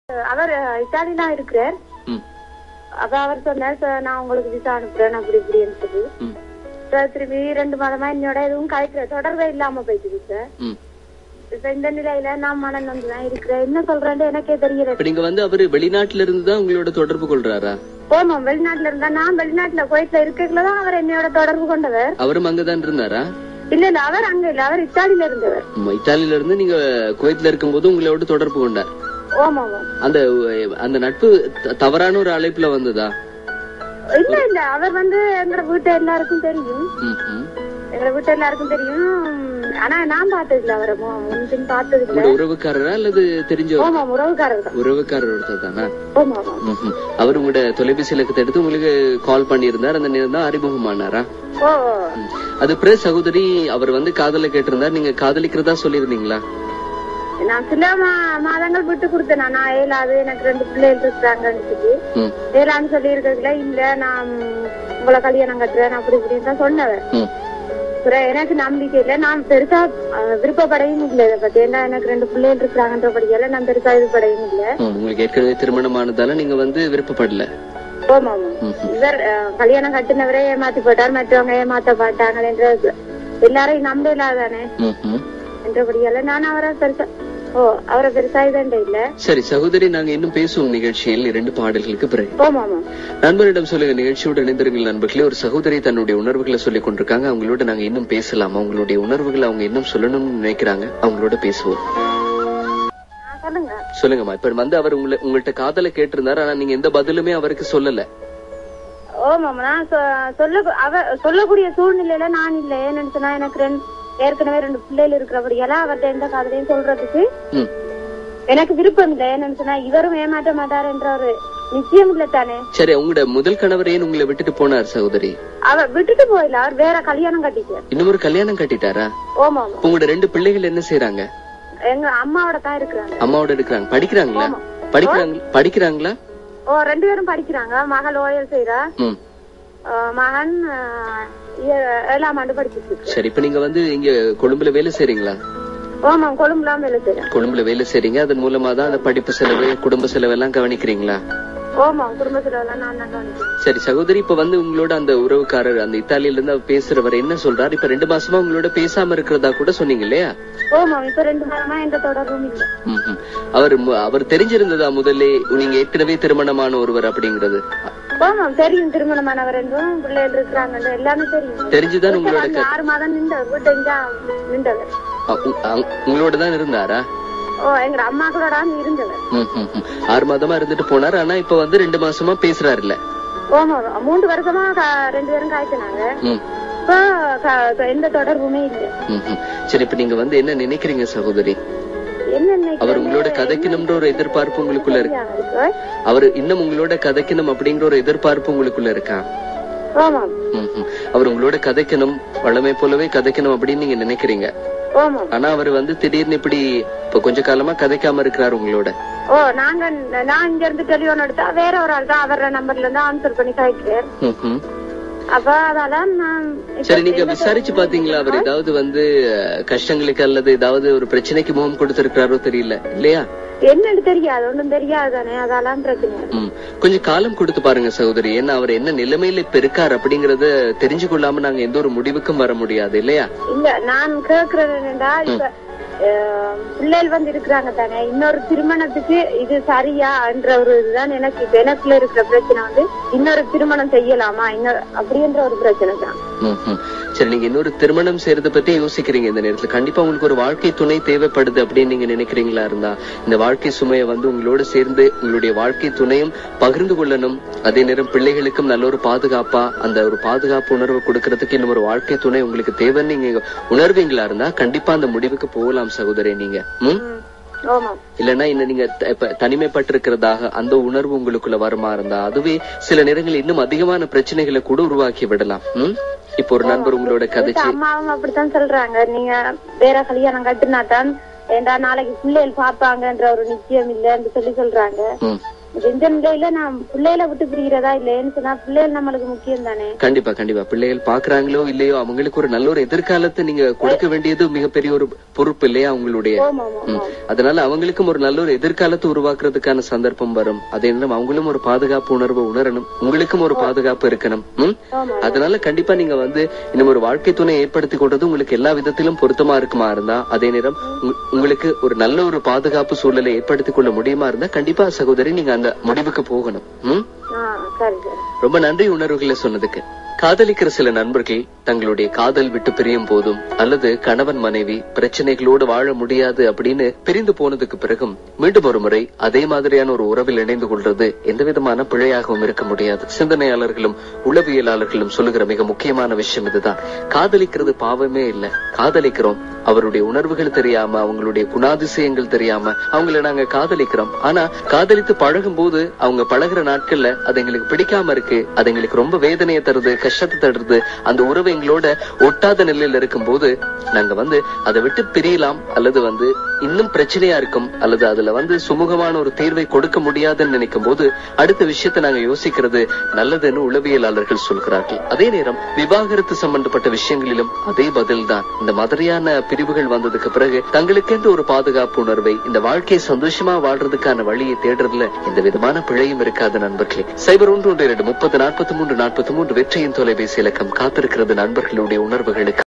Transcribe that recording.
அவர் இத்தாலியில இருக்கிறார். அப்ப அவர் சொன்னார், நான் உங்களுக்கு விசா அனுப்புறேன் அப்படி இப்படின்னு சொல்லி. திருப்பி 2 மாதமா என்னோட எதுவும் கலைக்கிற தொடர்பே இல்லாம போயிட்டு சார். இப்ப இந்த நிலையில நான் மனம் வந்துதான் இருக்கிறேன். என்ன சொல்றேன்னு எனக்கே தெரியல. நீங்க வந்து அவரு வெளிநாட்டுல இருந்துதான் உங்களோட தொடர்பு கொள்றாரா? ஆமா, வெளிநாட்டுல இருந்தா. நான் வெளிநாட்டுல குவைட்ல இருக்கக்குள்ளதான் அவர் என்னோட தொடர்பு கொண்டவர். அவரும் அங்கதான் இருந்தாரா? இல்ல இல்ல, அவர் அங்க இல்ல, அவர் இத்தாலியில இருந்தவர். இத்தாலியில இருந்து நீங்க குவைட்ல இருக்கும் போது உங்களோட தொடர்பு கொண்டார். அந்த அந்த நட்பு தவறான ஒரு அழைப்புல வந்ததா? இல்ல இல்ல, அவர் வந்து எங்க வீட்டு எல்லாருக்கும் தெரியும். எங்க வீட்டு எல்லாருக்கும் தெரியும். ஆனா நான் பார்த்தது இல்ல, அவரை முன்பின் பார்த்தது இல்ல. உறவுக்காரரா அல்லது தெரிஞ்ச? உறவுக்காரர். உறவுக்காரர் ஒருத்தர் தானா? அவர் உங்களோட தொலைபேசி இலக்கத்தை எடுத்து உங்களுக்கு கால் பண்ணி இருந்தார். அந்த நேரம் தான் அறிமுகமானாரா? அது பிறகு சகோதரி அவர் வந்து காதல கேட்டிருந்தார். நீங்க காதலிக்கிறதா சொல்லிருந்தீங்களா? நான் சில மாதங்கள் விட்டு கொடுத்தேன். நான் ஏழாவது, எனக்கு 2 பிள்ளைகள் இருக்கிறாங்கன்னு ஏழான்னு சொல்லி இருக்கல. இல்ல, நான் உங்களை கல்யாணம் கட்டுறேன் அப்படி இப்படின்னு தான் சொன்னவர். எனக்கு நம்பிக்கை இல்ல, நான் பெருசா விருப்பப்படையும் இல்ல இதை பத்தி. ஏன்னா எனக்கு 2 பிள்ளைகள் இருக்கிறாங்கன்றபடியால நான் பெருசா விருப்பப்படையும் இல்ல. உங்களுக்கு ஏற்கனவே திருமணமானதால நீங்க வந்து விருப்பப்படல. ஆமா, இவர் கல்யாணம் கட்டினவரே ஏமாத்தி போட்டார், மற்றவங்க ஏமாத்த பாட்டாங்க என்ற எல்லாரையும் நம்ப இல்லாதானே என்றபடியால நான் அவரை பெருசா இல்ல. சரி சகோதரி, நாங்க இன்னும் பேசுவோம் நிகழ்ச்சியில் 2 பாடல்களுக்கு பிறகு. நண்பரிடம் சொல்லுங்க, நிகழ்ச்சியோட இணைந்திருங்கள் நண்பர்களே. ஒரு சகோதரி தன்னுடைய உணர்வுகளை சொல்லிக் கொண்டிருக்காங்க. அவங்களோட நாங்க இன்னும் பேசலாம். அவங்களுடைய உணர்வுகளை அவங்க இன்னும் சொல்லணும்னு நினைக்கிறாங்க. அவங்களோட பேசுவோம். சொல்லுங்கம்மா. இப்ப வந்து அவர் உங்கள்ட்ட காதல கேட்டிருந்தாரு, ஆனா நீங்க எந்த பதிலுமே அவருக்கு சொல்லல. சொல்லக்கூடிய சூழ்நிலையில நான் இல்ல. ஏன்னு சொன்னா எனக்கு ஏற்கனவே 2 பிள்ளைகள் இருக்கிறபடியால அவர்கிட்ட எந்த காதலையும் சொல்றதுக்கு எனக்கு விருப்பம் இல்லை. ஏன்னு சொன்னா இவரும் ஏமாற்ற மாட்டார் என்ற ஒரு நிச்சயம் இல்ல தானே. சரி, உங்களோட முதல் கணவர் ஏன் உங்களை விட்டுட்டு போனார் சகோதரி? அவர் விட்டுட்டு போயில, அவர் வேற கல்யாணம் கட்டிட்டார். இன்னொரு கல்யாணம் கட்டிட்டாரா? உங்களோட 2 பிள்ளைகள் என்ன செய்யறாங்க? எங்க அம்மாவோட தான் இருக்கிறாங்க. அம்மாவோட இருக்கிறாங்க. படிக்கிறாங்களா? படிக்கிறாங்களா? 2 பேரும் படிக்கிறாங்க. மகள் ஓயல் செய்யறா, மகன் 7ஆம் ஆண்டு படிச்சிட்டு. சரி, இப்ப நீங்க வந்து இங்க கொழும்புல வேலை செய்றீங்களா? ஆமா, கொழும்புல வேலை செய்றீங்க. அதன் மூலமா தான் அந்த படிப்பு செலவு, குடும்ப செலவு எல்லாம் கவனிக்கிறீங்களா? ஆமா, குடும்ப செலவு நான் கவனிக்கிறேன். சரி சகோதரி, இப்ப வந்து உங்களோட அந்த உறவுக்காரர் அந்த இத்தாலியில இருந்து பேசுறவர் என்ன சொல்றாரு? இப்ப 2 மாசமா உங்களோட பேசாம இருக்கிறதா கூட சொன்னீங்க இல்லையா? ஆமா, இப்ப 2 மாதமா எந்த தொடர்பும் இல்ல. அவர் தெரிஞ்சிருந்ததா முதல்ல நீங்க ஏற்கனவே திருமணமான ஒருவர் அப்படிங்கறது? ஆமா, தெரியும். திருமணமானவர் என்றும் பிள்ளைகள் இருக்கிறாங்க எல்லாமே தெரியும். தெரிஞ்சுதான் உங்களோட 6 மாதம் நின்றவர். உங்களோட தான் இருந்தாரா? எங்க அம்மா கூட இருந்தவர். 6 மாதமா இருந்துட்டு போனார். ஆனா இப்ப வந்து 2 மாசமா பேசுறாரு இல்ல? ஆமா, 3 வருஷமா 2 பேரும் காய்ச்சினாங்க. இப்ப எந்த தொடர்புமே இல்ல. சரி, இப்ப நீங்க வந்து என்ன நினைக்கிறீங்க சகோதரி? அவர் உங்களோட கதைக்கணும்ன்ற ஒரு எதிர்பார்ப்பு உங்களுக்குள்ள இருக்கு? அவர் இன்னும் உங்களோட கதைக்கணும் அப்படிங்கிற ஒரு எதிர்பார்ப்பு உங்களுக்குள்ள இருக்கா? அவர் உங்களோட கதைக்கணும், வளமை போலவே கதைக்கணும் அப்படின்னு நீங்க நினைக்கிறீங்க. ஆனா அவர் வந்து திடீர்னு இப்படி இப்ப கொஞ்ச காலமா கதைக்காம இருக்கிறாரு உங்களோட. நான் இங்க இருந்து டெலிபோன் எடுத்தா வேற ஒரு ஆள் தான் அவர நம்பர்ல இருந்து ஆன்சர் பண்ணி கதைக்கிறேன். சரி, நீங்க விசாரிச்சு பாத்தீங்களா? அவர் ஏதாவது வந்து கஷ்டங்களுக்கு அல்லது ஏதாவது ஒரு பிரச்சனைக்கு முகம் கொடுத்திருக்காரோ தெரியல இல்லையா? என்னன்னு தெரியாது, ஒண்ணும் தெரியாதுதானே, அதெல்லாம் பிரச்சனை. கொஞ்சம் காலம் கொடுத்து பாருங்க சகோதரி. ஏன்னா அவர் என்ன நிலைமையில இப்ப இருக்காரு அப்படிங்கறத தெரிஞ்சு கொள்ளாம நாங்க எந்த ஒரு முடிவுக்கும் வர முடியாது இல்லையா? இல்ல, நான் கேக்குறது என்னடா, இப்ப பிள்ளைகள் வந்து இருக்கிறாங்க தானே, இன்னொரு திருமணத்துக்கு இது சரியா என்ற ஒரு இதுதான் எனக்கு. இப்ப எனக்குள்ள இருக்கிற பிரச்சனை வந்து இன்னொரு திருமணம் செய்யலாமா இன்னொரு அப்படின்ற ஒரு பிரச்சனை தான். சரி, நீங்க இன்னொரு திருமணம் செய்யறத பத்தி யோசிக்கிறீங்க இந்த நேரத்துல. கண்டிப்பா உங்களுக்கு ஒரு வாழ்க்கை துணை தேவைப்படுது அப்படின்னு நீங்க நினைக்கிறீங்களா இருந்தா இந்த வாழ்க்கை சுமையை வந்து உங்களோட சேர்ந்து உங்களுடைய வாழ்க்கை துணையும் பகிர்ந்து கொள்ளணும். அதே நேரம் பிள்ளைகளுக்கும் நல்ல ஒரு பாதுகாப்பா அந்த ஒரு பாதுகாப்பு உணர்வு கொடுக்கறதுக்கு இன்னும் ஒரு வாழ்க்கை துணை உங்களுக்கு தேவைன்னு நீங்க உணர்வீங்களா இருந்தா கண்டிப்பா அந்த முடிவுக்கு போகலாம் சகோதரி நீங்க. இல்லன்னா இன்னும் நீங்க தனிமைப்பட்டு இருக்கிறதாக அந்த உணர்வு உங்களுக்குள்ள வருமா இருந்தா அதுவே சில நேரங்களில் இன்னும் அதிகமான பிரச்சனைகளை கூட உருவாக்கி விடலாம். இப்ப ஒரு நண்பர் உங்களோட கதைச்சு அம்மாவும் அப்படித்தான் சொல்றாங்க, நீங்க வேற கல்யாணம் கட்டுனாதான் ஏண்டா நாளைக்கு பிள்ளைகள் பாப்பாங்கன்ற ஒரு நிச்சயம் இல்லன்னு சொல்லி சொல்றாங்க. இந்த நிலையில நான் பிள்ளைகளை விட்டு பிரிக்கிறதா இல்லைன்னு சொன்னா பிள்ளைகள் நம்மளுக்கு முக்கியம் தானே. கண்டிப்பா கண்டிப்பா. பிள்ளைகள் பாக்குறாங்களோ இல்லையோ அவங்களுக்கு ஒரு நல்ல ஒரு எதிர்காலத்தை நீங்க கொடுக்க வேண்டியது மிகப்பெரிய ஒரு பொறுப்பு இல்லையா அவங்களுடைய. அதனால அவங்களுக்கும் ஒரு நல்ல ஒரு எதிர்காலத்தை உருவாக்குறதுக்கான சந்தர்ப்பம் வரும். அதே நேரம் அவங்களும் ஒரு பாதுகாப்பு உணர்வு உணரணும், உங்களுக்கும் ஒரு பாதுகாப்பு இருக்கணும். அதனால கண்டிப்பா நீங்க இன்னும் ஒரு வாழ்க்கை துணை ஏற்படுத்தி கொண்டது உங்களுக்கு எல்லா விதத்திலும் பொருத்தமா இருக்குமா இருந்தா, அதே நேரம் உங்களுக்கு ஒரு நல்ல ஒரு பாதுகாப்பு சூழலை ஏற்படுத்திக் கொள்ள முடியுமா இருந்தா கண்டிப்பா சகோதரி நீங்க அந்த முடிவுக்கு போகணும். ரொம்ப நன்றி உணர்வுகளை சொன்னதுக்கு. காதலிக்கிற சில நண்பர்கள் தங்களுடைய காதல் விட்டு பிரியும் போதும் அல்லது கணவன் மனைவி பிரச்சனைகளோடு வாழ முடியாது அப்படின்னு பிரிந்து போனதுக்கு பிறகும் மீண்டும் ஒரு முறை அதே மாதிரியான ஒரு உறவில் இணைந்து கொள்றது எந்த விதமான பிழையாகவும் இருக்க முடியாது. சிந்தனையாளர்களும் உளவியலாளர்களும் சொல்லுகிற மிக முக்கியமான விஷயம் இதுதான். காதலிக்கிறது பாவமே இல்ல. காதலிக்கிறோம், அவருடைய உணர்வுகள் தெரியாம, அவங்களுடைய குணாதிசயங்கள் தெரியாம அவங்கள நாங்க காதலிக்கிறோம். ஆனா காதலித்து பழகும் போது அவங்க பழகுற நாட்கள்ல அது எங்களுக்கு பிடிக்காம இருக்கு, அது எங்களுக்கு ரொம்ப வேதனையை தருது, கஷ்டத்தை தருது, அந்த உறவு எங்களோட ஒட்டாத நிலையில இருக்கும் போது நாங்க அதை விட்டு பிரியலாம் அல்லது இன்னும் பிரச்சனையா இருக்கும் அல்லது அதுல சுமூகமான ஒரு தீர்வை கொடுக்க முடியாதுன்னு நினைக்கும் போது அடுத்த விஷயத்தை நாங்க யோசிக்கிறது நல்லதுன்னு உளவியலாளர்கள் சொல்கிறார்கள். அதே நேரம் விவாகரத்து சம்பந்தப்பட்ட விஷயங்களிலும் அதே பதில் தான். இந்த மாதிரியான பிரிவுகள் வந்ததுக்கு பிறகு தங்களுக்கென்று ஒரு பாதுகாப்பு உணர்வை, இந்த வாழ்க்கையை சந்தோஷமா வாழ்றதுக்கான வழியை தேடுறதுல எந்த விதமான பிழையும் இருக்காது நண்பர்களே. 0112 30 43 43 வெற்றியின் தொலைபேசி இலக்கம் காத்திருக்கிறது நண்பர்களுடைய உணர்வுகளுக்கு.